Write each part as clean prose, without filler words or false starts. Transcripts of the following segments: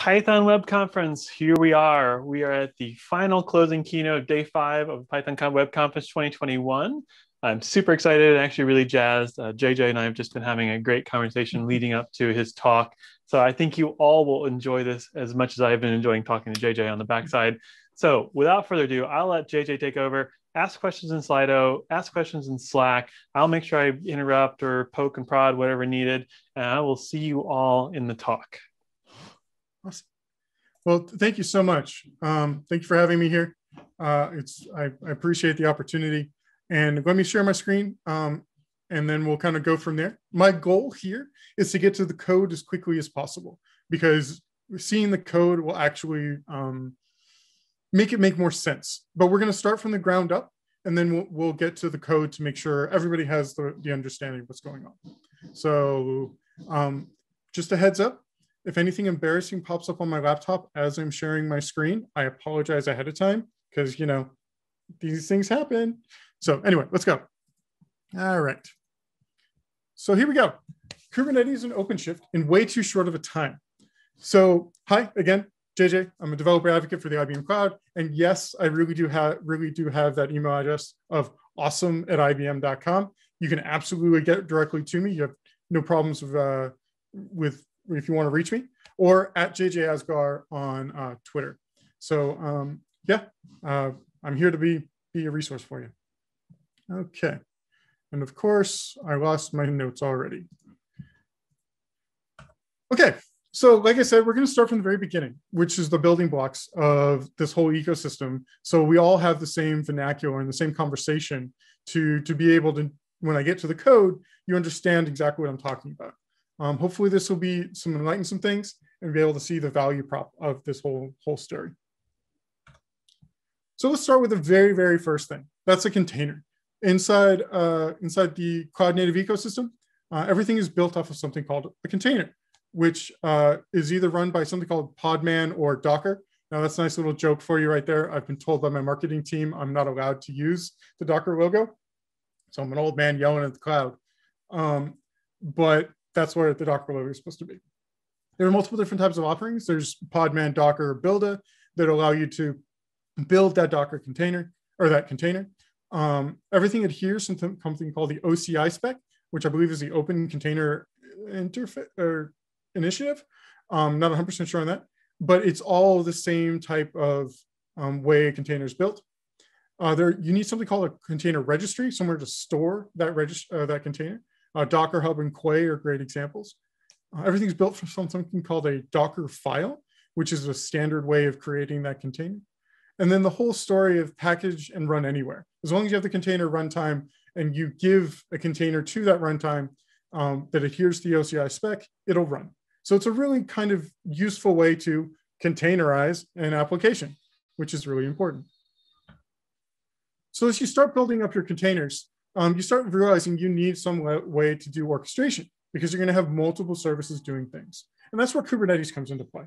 Python Web Conference. Here we are. We are at the final closing keynote of day 5 of PythonCon Web Conference 2021. I'm super excited and actually really jazzed. JJ and I have just been having a great conversation leading up to his talk. So I think you all will enjoy this as much as I've been enjoying talking to JJ on the backside. So without further ado, I'll let JJ take over. Ask questions in Slido, ask questions in Slack. I'll make sure I interrupt or poke and prod whatever needed. And I will see you all in the talk. Awesome. Well, thank you so much. Thank you for having me here. I appreciate the opportunity. And let me share my screen, and then we'll kind of go from there. My goal here is to get to the code as quickly as possible, because seeing the code will actually make it make more sense. But we're going to start from the ground up, and then we'll get to the code to make sure everybody has the understanding of what's going on. So just a heads up, if anything embarrassing pops up on my laptop as I'm sharing my screen, I apologize ahead of time, because, you know, these things happen. So anyway, let's go. All right. So here we go. Kubernetes and OpenShift in way too short of a time. So hi again, JJ. I'm a developer advocate for the IBM Cloud, and yes, I really do have that email address of awesome@ibm.com. You can absolutely get directly to me. You have no problems with if you want to reach me, or at JJ Asghar on Twitter. So I'm here to be a resource for you. Okay, and of course, I lost my notes already. Okay, so like I said, we're going to start from the very beginning, which is the building blocks of this whole ecosystem. So we all have the same vernacular and the same conversation to be able to, when I get to the code, you understand exactly what I'm talking about. Hopefully this will be enlighten some things and be able to see the value prop of this whole story. So let's start with the very, very first thing. That's a container. Inside the cloud native ecosystem, everything is built off of something called a container, which is either run by something called Podman or Docker. Now that's a nice little joke for you right there. I've been told by my marketing team I'm not allowed to use the Docker logo. So I'm an old man yelling at the cloud. But that's where the Docker logo is supposed to be. There are multiple different types of offerings. There's Podman, Docker, or Builda that allow you to build that Docker container or that container. Everything adheres to something called the OCI spec, which I believe is the Open Container Interface or Initiative. Not 100% sure on that, but it's all the same type of way a container is built. You need something called a container registry, somewhere to store that container. Docker Hub and Quay are great examples. Everything's built from something called a Docker file, which is a standard way of creating that container. And then the whole story of package and run anywhere. As long as you have the container runtime and you give a container to that runtime that adheres to the OCI spec, it'll run. So it's a really kind of useful way to containerize an application, which is really important. So as you start building up your containers, you start realizing you need some way to do orchestration, because you're going to have multiple services doing things. And that's where Kubernetes comes into play.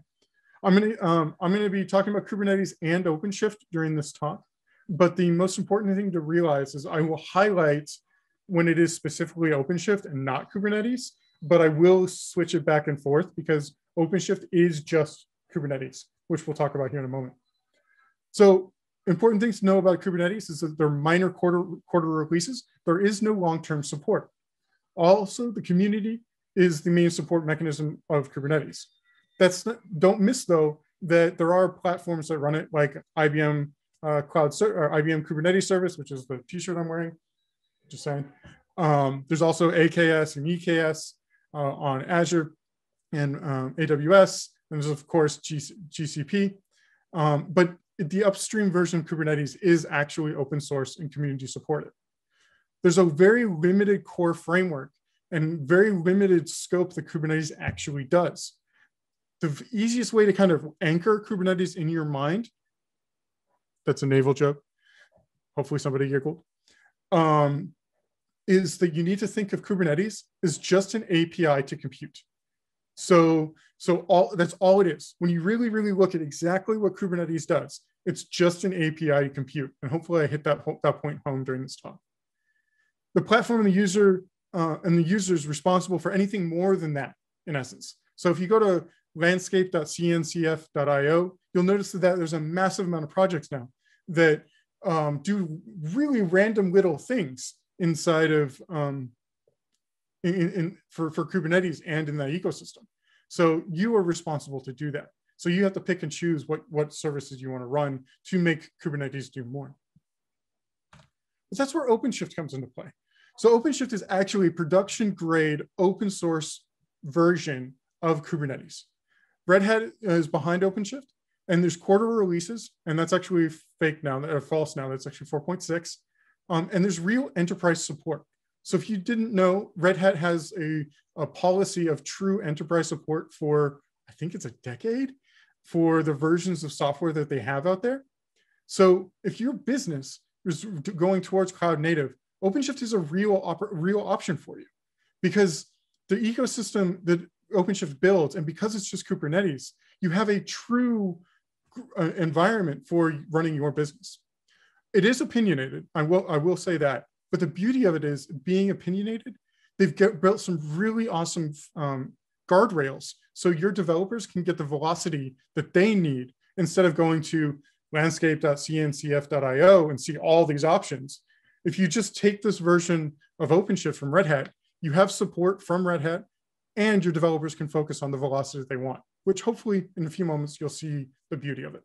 I'm going to be talking about Kubernetes and OpenShift during this talk. But the most important thing to realize is I will highlight when it is specifically OpenShift and not Kubernetes, but I will switch it back and forth because OpenShift is just Kubernetes, which we'll talk about here in a moment. So important things to know about Kubernetes is that they're minor quarter releases. There is no long-term support. Also, the community is the main support mechanism of Kubernetes. Don't miss though that there are platforms that run it, like IBM IBM Kubernetes Service, which is the T-shirt I'm wearing. Just saying. There's also AKS and EKS on Azure and AWS, and there's of course GCP. But the upstream version of Kubernetes is actually open source and community supported. There's a very limited core framework and very limited scope that Kubernetes actually does. The easiest way to kind of anchor Kubernetes in your mind, that's a naval joke, hopefully somebody giggled, is that you need to think of Kubernetes as just an API to compute. So that's all it is. When you really, really look at exactly what Kubernetes does, it's just an API to compute. And hopefully I hit that point home during this talk. The platform and the user is responsible for anything more than that, in essence. So if you go to landscape.cncf.io, you'll notice that there's a massive amount of projects now that do really random little things inside of for Kubernetes and in that ecosystem. So you are responsible to do that. So you have to pick and choose what services you want to run to make Kubernetes do more. But that's where OpenShift comes into play. So OpenShift is actually a production grade open source version of Kubernetes. Red Hat is behind OpenShift, and there's quarterly releases, and that's actually fake now, or false now, that's actually 4.6. And there's real enterprise support. So if you didn't know, Red Hat has a policy of true enterprise support for, I think it's a decade, for the versions of software that they have out there. So if your business is going towards cloud native, OpenShift is a real option for you, because the ecosystem that OpenShift builds, and because it's just Kubernetes, you have a true environment for running your business. It is opinionated, I will say that, but the beauty of it is, being opinionated, they've built some really awesome guardrails so your developers can get the velocity that they need, instead of going to landscape.cncf.io and see all these options. If you just take this version of OpenShift from Red Hat, you have support from Red Hat, and your developers can focus on the velocity that they want, which hopefully in a few moments you'll see the beauty of it.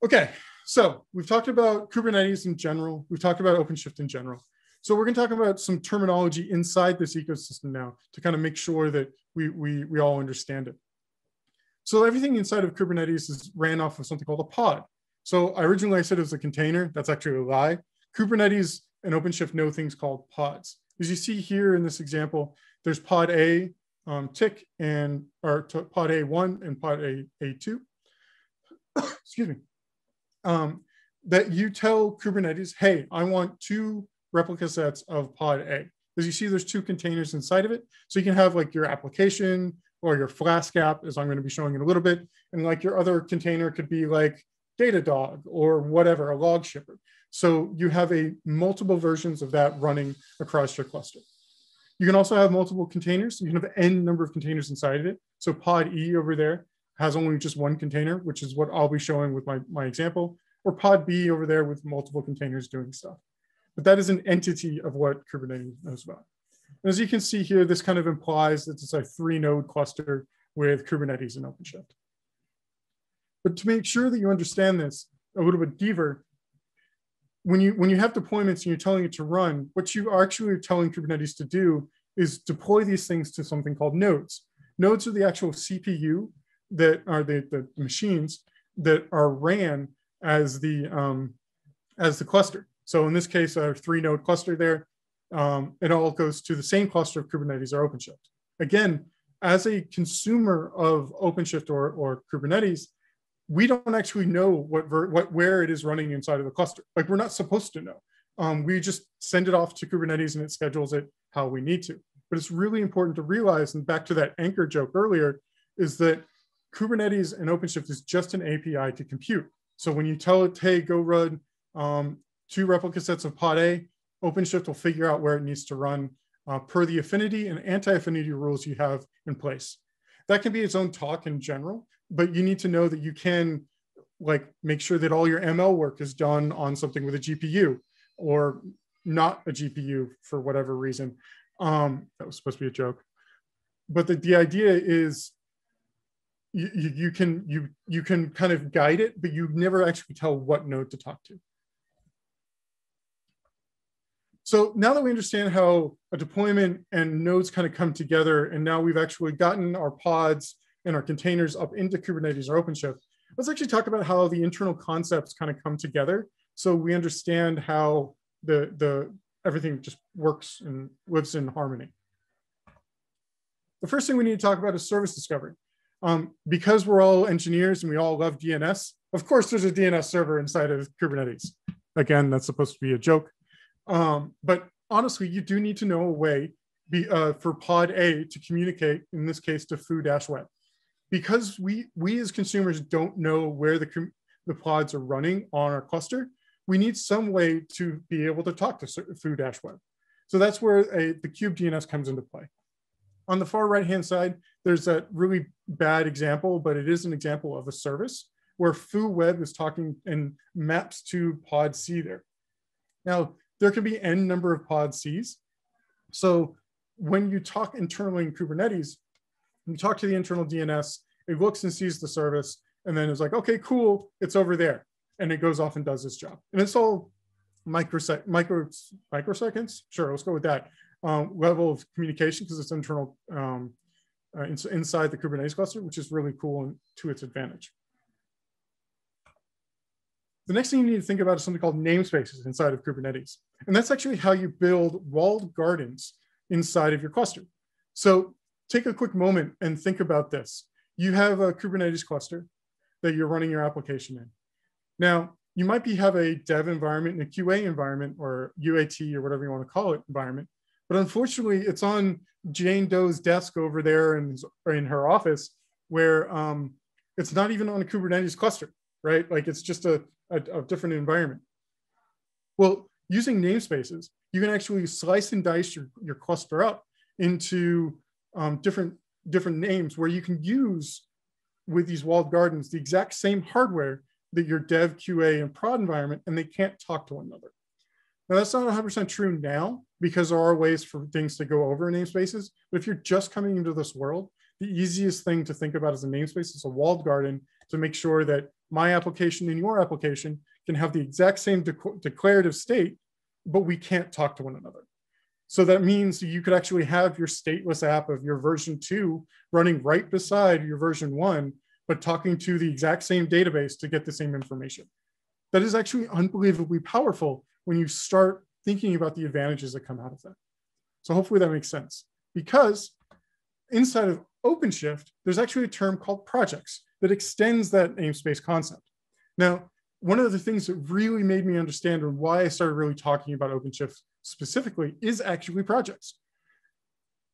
Okay, so we've talked about Kubernetes in general. We've talked about OpenShift in general. So we're going to talk about some terminology inside this ecosystem now to kind of make sure that we all understand it. So everything inside of Kubernetes is ran off of something called a pod. So originally I said it was a container. That's actually a lie. Kubernetes and OpenShift know things called pods. As you see here in this example, there's pod A, tick, and or pod A1 and pod A2. Excuse me. That you tell Kubernetes, hey, I want 2 replica sets of pod A. As you see, there's 2 containers inside of it. So you can have like your application or your Flask app, as I'm going to be showing in a little bit. And like your other container could be like Datadog or whatever, a log shipper. So you have multiple versions of that running across your cluster. You can also have multiple containers. You can have n number of containers inside of it. So pod E over there has only just 1 container, which is what I'll be showing with my example, or pod B over there with multiple containers doing stuff. But that is an entity of what Kubernetes knows about. And as you can see here, this kind of implies that it's a 3-node cluster with Kubernetes and OpenShift. But to make sure that you understand this a little bit deeper, when you have deployments and you're telling it to run, what you are actually telling Kubernetes to do is deploy these things to something called nodes. Nodes are the actual CPU that are the machines that are ran as the cluster. So in this case, a 3-node cluster there, it all goes to the same cluster of Kubernetes or OpenShift. Again, as a consumer of OpenShift or Kubernetes, we don't actually know where it is running inside of the cluster. Like, we're not supposed to know. We just send it off to Kubernetes and it schedules it how we need to. But it's really important to realize, and back to that anchor joke earlier, is that Kubernetes and OpenShift is just an API to compute. So when you tell it, hey, go run 2 replica sets of pod A, OpenShift will figure out where it needs to run per the affinity and anti-affinity rules you have in place. That can be its own talk in general, but you need to know that you can like make sure that all your ML work is done on something with a GPU or not a GPU for whatever reason. That was supposed to be a joke. But the idea is you can kind of guide it, but you never actually tell what node to talk to. So now that we understand how a deployment and nodes kind of come together, and now we've actually gotten our pods and our containers up into Kubernetes or OpenShift, let's actually talk about how the internal concepts kind of come together so we understand how everything just works and lives in harmony. The first thing we need to talk about is service discovery. Because we're all engineers and we all love DNS, of course there's a DNS server inside of Kubernetes. Again, that's supposed to be a joke. But honestly, you do need to know a way for pod A to communicate, in this case, to foo-web. Because we as consumers don't know where the pods are running on our cluster, we need some way to be able to talk to foo-web. So that's where the kube DNS comes into play. On the far right-hand side, there's that really bad example, but it is an example of a service where foo web is talking and maps to pod C there. Now, there can be n number of pod Cs. So when you talk internally in Kubernetes, you talk to the internal DNS, it looks and sees the service, and then it's like, okay, cool, it's over there. And it goes off and does its job. And it's all microseconds. Sure, let's go with that level of communication because it's internal inside the Kubernetes cluster, which is really cool and to its advantage. The next thing you need to think about is something called namespaces inside of Kubernetes. And that's actually how you build walled gardens inside of your cluster. So take a quick moment and think about this. You have a Kubernetes cluster that you're running your application in. Now, you might have a dev environment and a QA environment or UAT or whatever you want to call it environment. But unfortunately, it's on Jane Doe's desk over there in her office where it's not even on a Kubernetes cluster, right? Like it's just a different environment. Well, using namespaces, you can actually slice and dice your cluster up into different names where you can use with these walled gardens the exact same hardware that your dev, QA, and prod environment, and they can't talk to one another. Now, that's not 100% true now because there are ways for things to go over namespaces. But if you're just coming into this world, the easiest thing to think about as a namespace is a walled garden to make sure that my application and your application can have the exact same declarative state, but we can't talk to one another. So that means you could actually have your stateless app of your version 2 running right beside your version 1, but talking to the exact same database to get the same information. That is actually unbelievably powerful when you start thinking about the advantages that come out of that. So hopefully that makes sense. Because inside of OpenShift, there's actually a term called projects that extends that namespace concept. Now, one of the things that really made me understand and why I started really talking about OpenShift specifically is actually projects.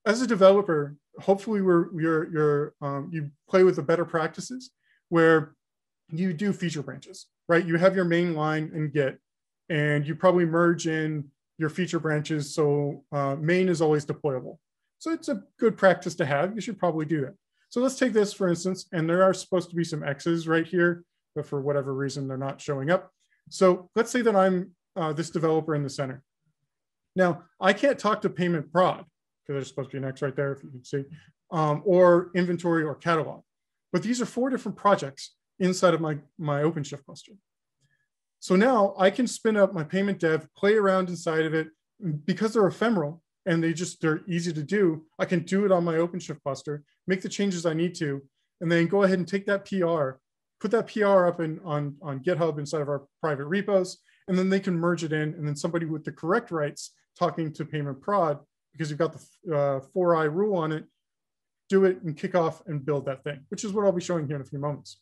As a developer, hopefully you play with the better practices where you do feature branches, right? You have your main line in Git, and you probably merge in your feature branches so main is always deployable. So it's a good practice to have. You should probably do that. So let's take this, for instance, and there are supposed to be some X's right here, but for whatever reason, they're not showing up. So let's say that I'm this developer in the center. Now, I can't talk to payment prod, because there's supposed to be an X right there, if you can see, or inventory or catalog. But these are 4 different projects inside of my OpenShift cluster. So now I can spin up my payment dev, play around inside of it. Because they're ephemeral and they're easy to do, I can do it on my OpenShift cluster, make the changes I need to, and then go ahead and take that PR, put that PR up on GitHub inside of our private repos, and then they can merge it in, and then somebody with the correct rights talking to payment prod, because you've got the 4i rule on it, do it and kick off and build that thing, which is what I'll be showing here in a few moments.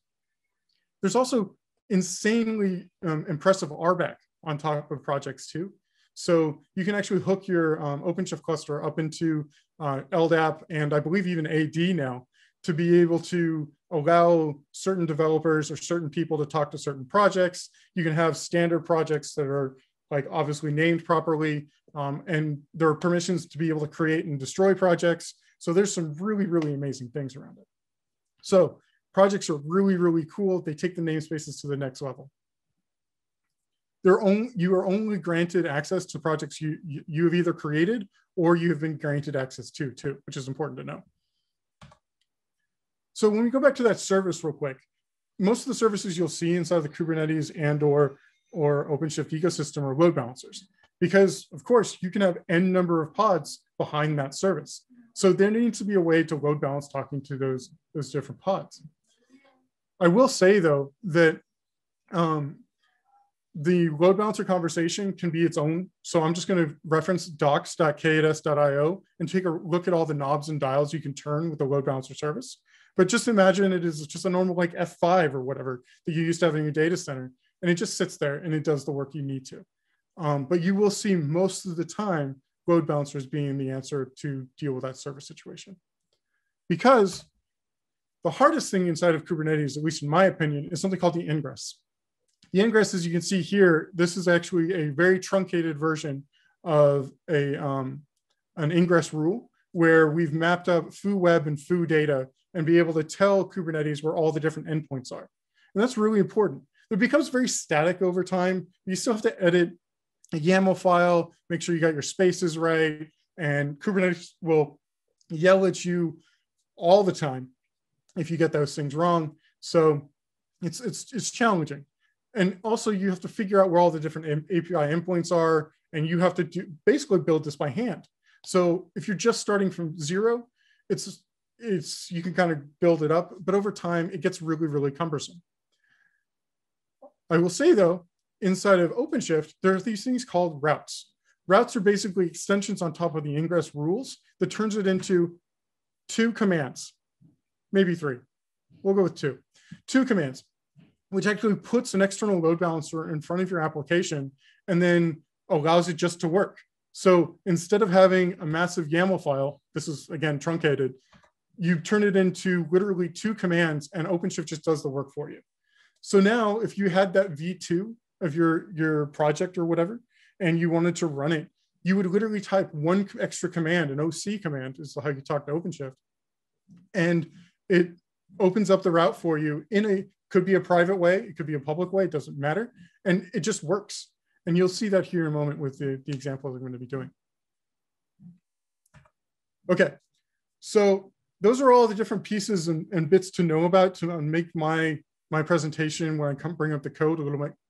There's also insanely impressive RBAC on top of projects too. So you can actually hook your OpenShift cluster up into LDAP and I believe even AD now to be able to allow certain developers or certain people to talk to certain projects. You can have standard projects that are like obviously named properly, and there are permissions to be able to create and destroy projects. So there's some really, really amazing things around it. So projects are really, really cool. They take the namespaces to the next level. You are only granted access to projects you have either created or you have been granted access to too, which is important to know. So when we go back to that service real quick, most of the services you'll see inside the Kubernetes and or OpenShift ecosystem are load balancers, because of course you can have n number of pods behind that service. So there needs to be a way to load balance talking to those different pods. I will say though that the load balancer conversation can be its own. So I'm just going to reference docs.kds.io and take a look at all the knobs and dials you can turn with the load balancer service. But just imagine it is just a normal like F5 or whatever that you used to have in your data center. And it just sits there and it does the work you need to. But you will see most of the time load balancers being the answer to deal with that service situation. Because the hardest thing inside of Kubernetes, at least in my opinion, is something called the ingress. The ingress, as you can see here, this is actually a very truncated version of an ingress rule, where we've mapped up foo web and foo data and be able to tell Kubernetes where all the different endpoints are. And that's really important. It becomes very static over time. You still have to edit a YAML file, make sure you got your spaces right, and Kubernetes will yell at you all the time if you get those things wrong. So it's challenging. And also you have to figure out where all the different API endpoints are, and you have to basically build this by hand. So if you're just starting from zero, you can kind of build it up, but over time it gets really, really cumbersome. I will say though, inside of OpenShift, there are these things called routes. Routes are basically extensions on top of the ingress rules that turns it into 2 commands, maybe 3. We'll go with 2. 2 commands, which actually puts an external load balancer in front of your application and then allows it just to work. So instead of having a massive YAML file, this is again truncated, you turn it into literally 2 commands and OpenShift just does the work for you. So now if you had that V2 of your project or whatever, and you wanted to run it, you would literally type 1 extra command, an OC command is how you talk to OpenShift. And it opens up the route for you could be a private way, it could be a public way, it doesn't matter. And it just works. And you'll see that here in a moment with the examples I'm going to be doing. Okay, so those are all the different pieces and bits to know about to make my presentation when I bring up the code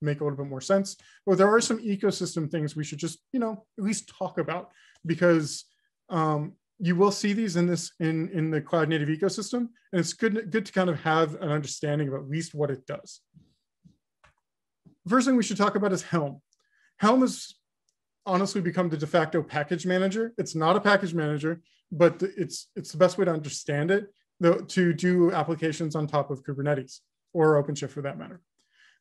make a little bit more sense. But there are some ecosystem things we should just, at least talk about, because you will see these in the cloud native ecosystem, and it's good to kind of have an understanding of at least what it does. The first thing we should talk about is Helm. Helm has honestly become the de facto package manager. It's not a package manager, but it's the best way to understand it, to do applications on top of Kubernetes or OpenShift for that matter.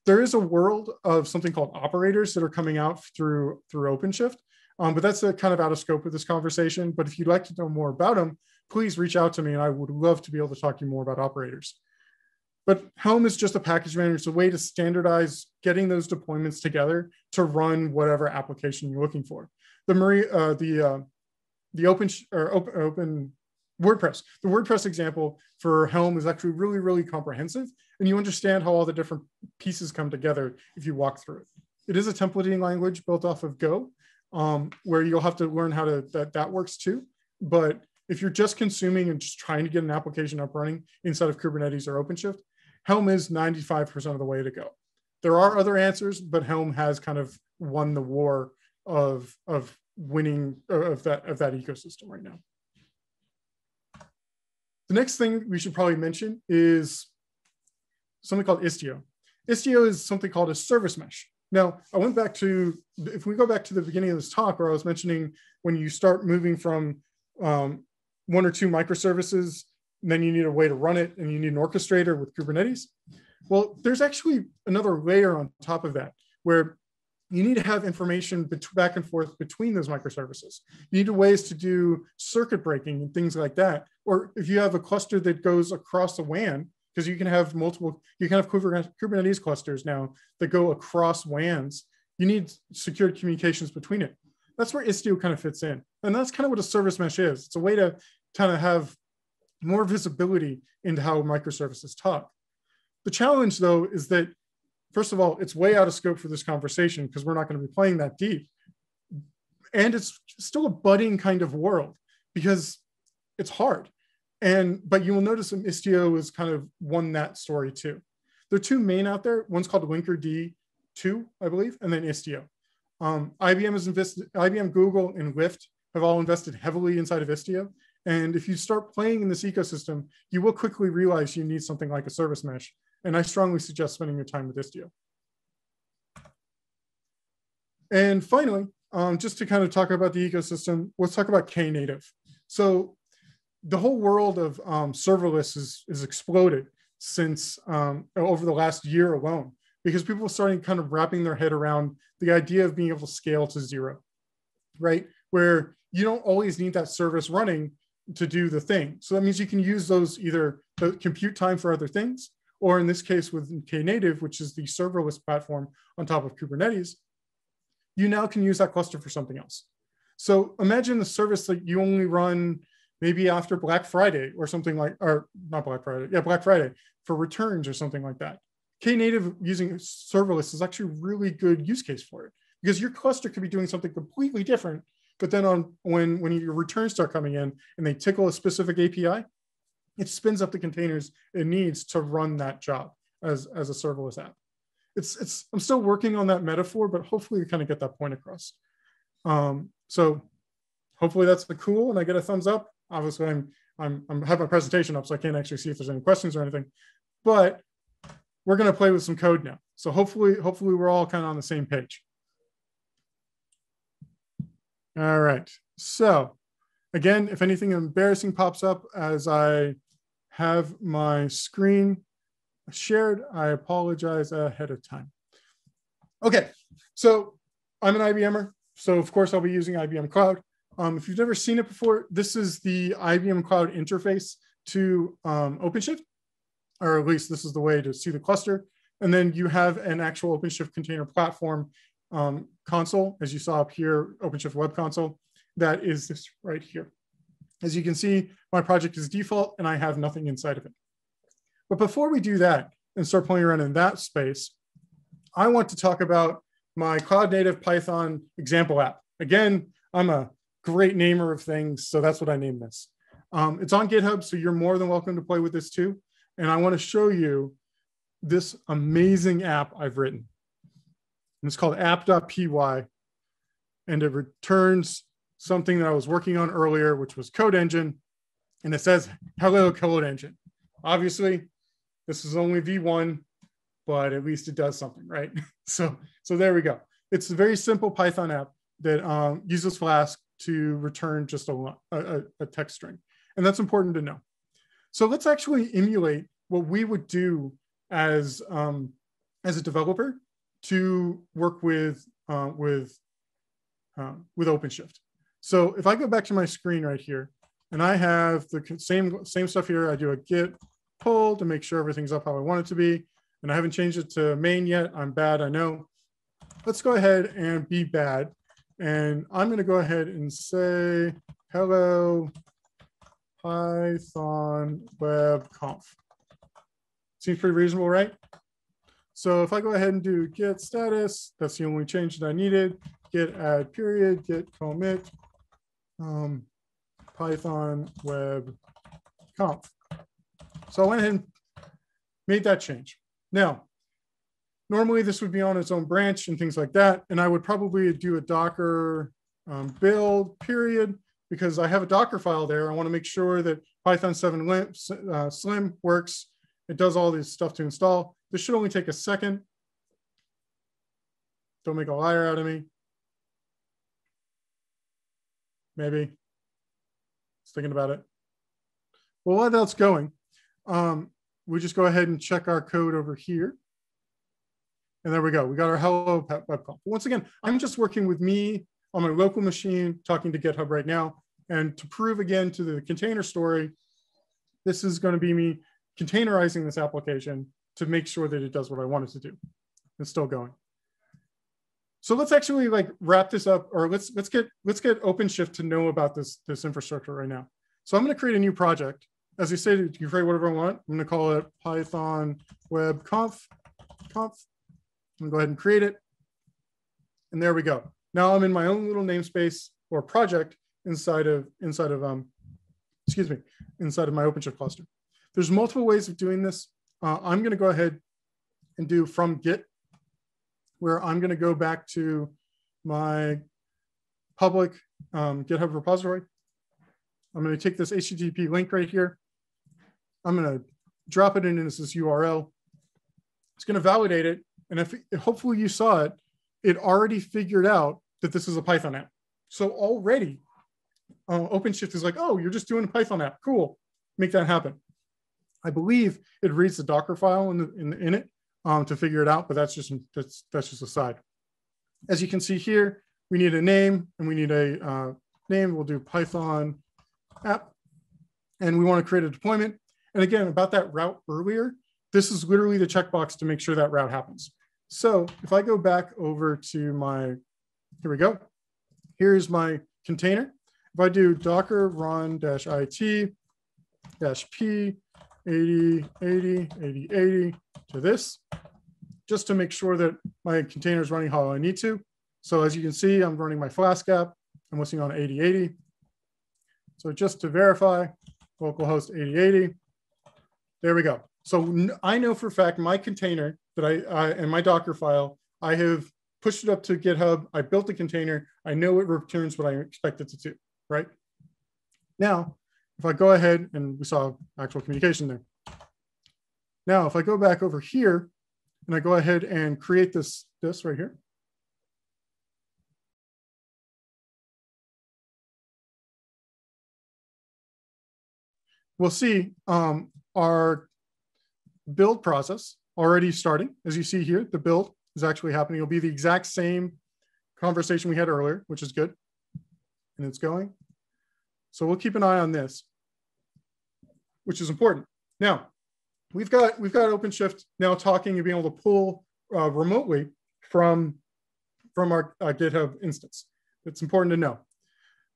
There is a world of something called operators that are coming out through OpenShift, but that's kind of out of scope of this conversation. But if you'd like to know more about them, please reach out to me and I would love to be able to talk to you more about operators. But Helm is just a package manager. It's a way to standardize getting those deployments together to run whatever application you're looking for. The open WordPress. The WordPress example for Helm is actually really, really comprehensive, and you understand how all the different pieces come together if you walk through it. It is a templating language built off of Go, where you'll have to learn how that works too. But if you're just consuming and just trying to get an application up running inside of Kubernetes or OpenShift, Helm is 95% of the way to go. There are other answers, but Helm has kind of won the war of winning of that ecosystem right now. The next thing we should probably mention is something called Istio. Istio is something called a service mesh. Now, if we go back to the beginning of this talk where I was mentioning when you start moving from 1 or 2 microservices, and then you need a way to run it and you need an orchestrator with Kubernetes. Well, there's actually another layer on top of that where you need to have information back and forth between those microservices. You need ways to do circuit breaking and things like that. Or if you have a cluster that goes across the WAN, because you can have Kubernetes clusters now that go across WANs, you need secure communications between it. That's where Istio kind of fits in. And that's kind of what a service mesh is. It's a way to kind of have more visibility into how microservices talk. The challenge though is that, first of all, it's way out of scope for this conversation because we're not going to be playing that deep. And it's still a budding kind of world because it's hard. But you will notice that Istio has kind of won that story too. There are 2 main out there. One's called Linkerd 2, I believe, and then Istio. IBM, Google, and Lyft have all invested heavily inside of Istio. And if you start playing in this ecosystem, you will quickly realize you need something like a service mesh. And I strongly suggest spending your time with Istio. And finally, just to kind of talk about the ecosystem, let's talk about Knative. So the whole world of serverless is exploded since over the last year alone, because people are starting kind of wrapping their head around the idea of being able to scale to 0, right? Where you don't always need that service running to do the thing. So that means you can use those either the compute time for other things, or in this case with Knative, which is the serverless platform on top of Kubernetes, you now can use that cluster for something else. So imagine the service that you only run maybe after Black Friday or something like, or not Black Friday, yeah, Black Friday for returns or something like that. Knative using serverless is actually a really good use case for it, because your cluster could be doing something completely different, but then when your returns start coming in and they tickle a specific API, it spins up the containers it needs to run that job as a serverless app. I'm still working on that metaphor, but hopefully we kind of get that point across. So hopefully that's cool and I get a thumbs up. Obviously I have my presentation up, so I can't actually see if there's any questions or anything, but we're going to play with some code now. So hopefully we're all kind of on the same page. All right. So again, if anything embarrassing pops up as I have my screen shared, I apologize ahead of time. Okay. So I'm an IBMer. So of course I'll be using IBM Cloud. If you've never seen it before, this is the IBM Cloud interface to OpenShift, or at least this is the way to see the cluster. And then you have an actual OpenShift container platform console, as you saw up here, OpenShift web console, that is this right here. As you can see, my project is default and I have nothing inside of it. But before we do that and start playing around in that space, I want to talk about my cloud native Python example app. Again, I'm a great namer of things, so that's what I named this. It's on GitHub, so you're more than welcome to play with this too. And I want to show you this amazing app I've written. And it's called app.py, and it returns something that I was working on earlier, which was Code Engine, and it says, hello, Code Engine. Obviously, this is only V1, but at least it does something, right? So there we go. It's a very simple Python app that uses Flask to return just a text string. And that's important to know. So let's actually emulate what we would do as a developer to work with OpenShift. So if I go back to my screen right here, and I have the same stuff here, I do a git pull to make sure everything's up how I want it to be. And I haven't changed it to main yet. I'm bad, I know. Let's go ahead and be bad. And I'm going to go ahead and say, hello, Python web conf. Seems pretty reasonable, right? So if I go ahead and do git status, that's the only change that I needed. Git add period, git commit, Python web conf. So I went ahead and made that change. Now, normally this would be on its own branch and things like that. And I would probably do a Docker build period, because I have a Docker file there. I want to make sure that Python 7 Slim works. It does all this stuff to install. This should only take a second. Don't make a liar out of me. Maybe. Just thinking about it. Well, while that's going, we just go ahead and check our code over here. And there we go. We got our hello web conf. Once again, I'm just working with me on my local machine, talking to GitHub right now. And to prove again to the container story, this is going to be me containerizing this application to make sure that it does what I want it to do. It's still going. So let's actually wrap this up, or let's get OpenShift to know about this infrastructure right now. So I'm going to create a new project. As you say, you can create whatever I want. I'm going to call it Python web conf. I'm going to go ahead and create it. And there we go. Now I'm in my own little namespace or project inside of my OpenShift cluster. There's multiple ways of doing this. I'm going to go ahead and do from Git, where I'm going to go back to my public GitHub repository. I'm going to take this HTTP link right here. I'm going to drop it in as this URL. It's going to validate it. And if hopefully you saw it, it already figured out that this is a Python app. So already OpenShift is like, oh, you're just doing a Python app. Cool. Make that happen. I believe it reads the Docker file in it to figure it out, but that's just a side. As you can see here, we need a name and we need a name. We'll do Python app, and we want to create a deployment. And again, about that route earlier, this is literally the checkbox to make sure that route happens. So if I go back over to my, here we go. Here's my container. if I do docker run -it -p 80 80 80 80 to this, just to make sure that my container is running how I need to. So as you can see, I'm running my Flask app. I'm listening on 8080. So just to verify, localhost 8080. There we go. So I know for a fact my container that I in my Docker file, I have pushed it up to GitHub. I built the container. I know it returns what I expect it to do, right? Now, if I go ahead, and we saw actual communication there. Now, if I go back over here and I go ahead and create this right here. We'll see our build process already starting. As you see here, the build is actually happening. It'll be the exact same conversation we had earlier, which is good. And it's going. So we'll keep an eye on this, which is important. Now, we've got OpenShift now talking and being able to pull remotely from our GitHub instance. It's important to know.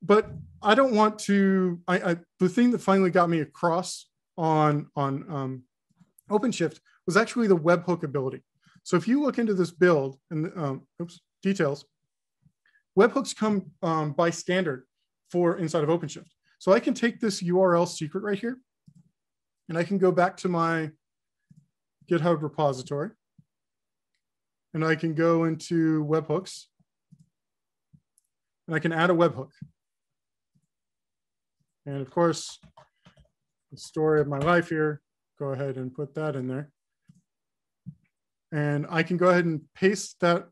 But I don't want to, the thing that finally got me across on OpenShift was actually the webhook ability. So if you look into this build and details, webhooks come by standard for inside of OpenShift. So I can take this URL secret right here, and I can go back to my GitHub repository, and I can go into webhooks, and I can add a webhook. And of course, the story of my life here, go ahead and put that in there. And I can go ahead and paste that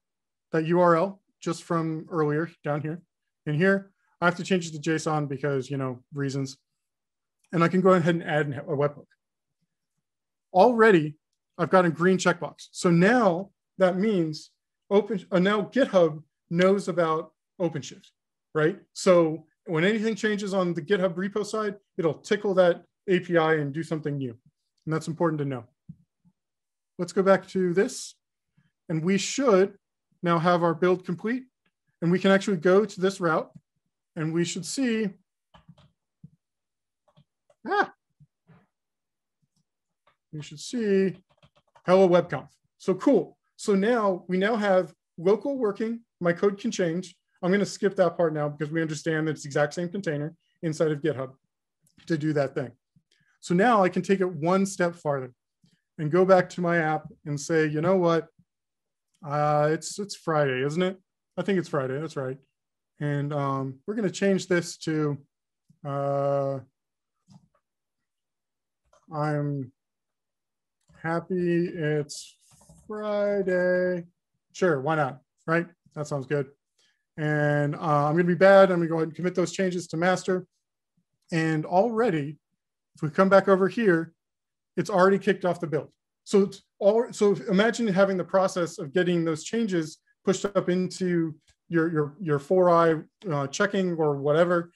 URL just from earlier down here. In here, I have to change it to JSON because, reasons. And I can go ahead and add a webhook. Already, I've got a green checkbox. So now that means now GitHub knows about OpenShift, right? So when anything changes on the GitHub repo side, it'll tickle that API and do something new. And that's important to know. Let's go back to this. And we should now have our build complete. And we can actually go to this route. And we should see, we should see hello webconf. So cool. So now we have local working. My code can change. I'm going to skip that part now because we understand that it's the exact same container inside of GitHub to do that thing. So now I can take it one step farther and go back to my app and say, you know what? It's Friday, isn't it? I think it's Friday. That's right. And we're going to change this to I'm happy it's Friday. Sure, why not? Right? That sounds good. And I'm going to be bad. I'm going to go ahead and commit those changes to master. And already, if we come back over here, it's already kicked off the build. So so imagine having the process of getting those changes pushed up into your 4i checking or whatever.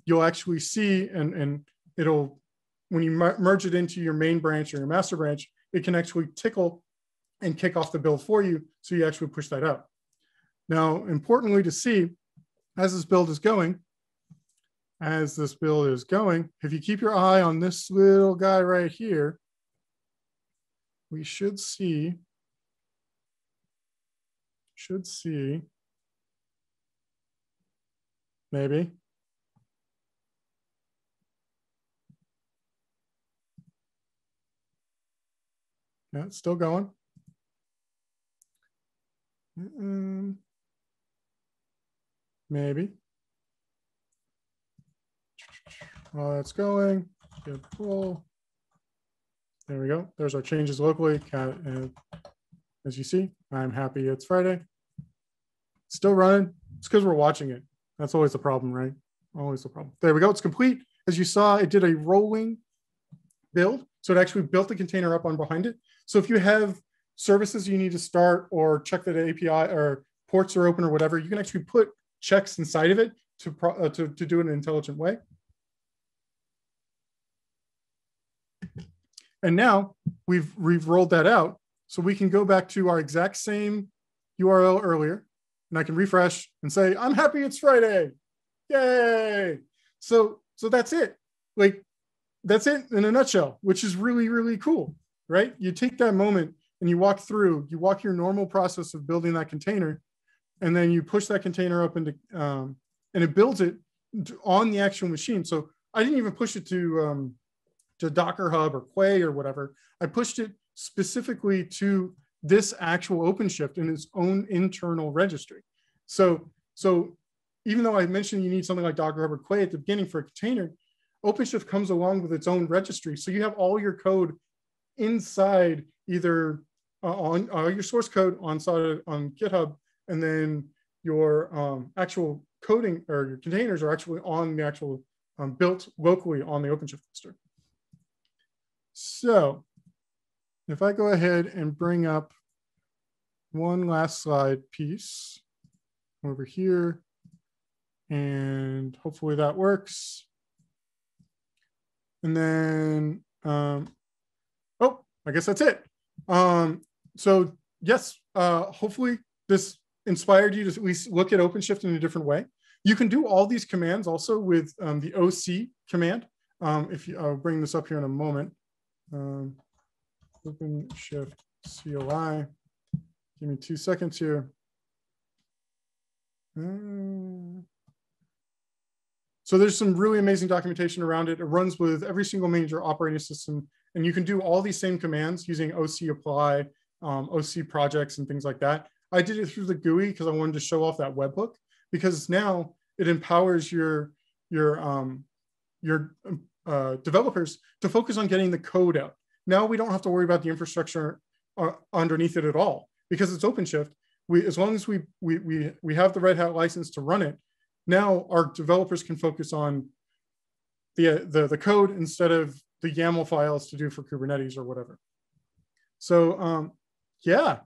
You'll actually see, and it'll, when you merge it into your main branch or your master branch, it can actually tickle and kick off the build for you. So you actually push that out. Now, importantly to see, as this build is going, if you keep your eye on this little guy right here, we should see, maybe. Yeah, it's still going. Maybe. While that's going, good pull. There we go. There's our changes locally. As you see, I'm happy it's Friday. Still running. It's because we're watching it. That's always the problem, right? Always the problem. There we go. It's complete. As you saw, it did a rolling build. So it actually built the container up on behind it. So if you have services you need to start or check that API or ports are open or whatever, you can actually put checks inside of it to do it in an intelligent way. And now we've rolled that out. So we can go back to our exact same URL earlier, and I can refresh and say, I'm happy it's Friday. Yay! So that's it. Like, that's it in a nutshell, which is really, really cool, right? You take that moment and you walk your normal process of building that container, and then you push that container up into, and it builds it on the actual machine. So I didn't even push it to Docker Hub or Quay or whatever. I pushed it specifically to this actual OpenShift in its own internal registry. So even though I mentioned you need something like Docker Hub or Quay at the beginning for a container, OpenShift comes along with its own registry. So you have all your code inside either on your source code on GitHub, and then your actual coding or your containers are actually on the actual built locally on the OpenShift cluster. So if I go ahead and bring up one last slide piece over here, and hopefully that works. And then, oh, I guess that's it. So yes, hopefully this inspired you to at least look at OpenShift in a different way. You can do all these commands also with the OC command. I'll bring this up here in a moment. OpenShift CLI. Give me 2 seconds here. So there's some really amazing documentation around it. It runs with every single major operating system, and you can do all these same commands using OC apply, OC projects, and things like that. I did it through the GUI because I wanted to show off that webhook, because now it empowers your developers to focus on getting the code out. Now we don't have to worry about the infrastructure underneath it at all, because it's OpenShift. As long as we have the Red Hat license to run it, now our developers can focus on the code instead of the YAML files to do for Kubernetes or whatever. So yeah,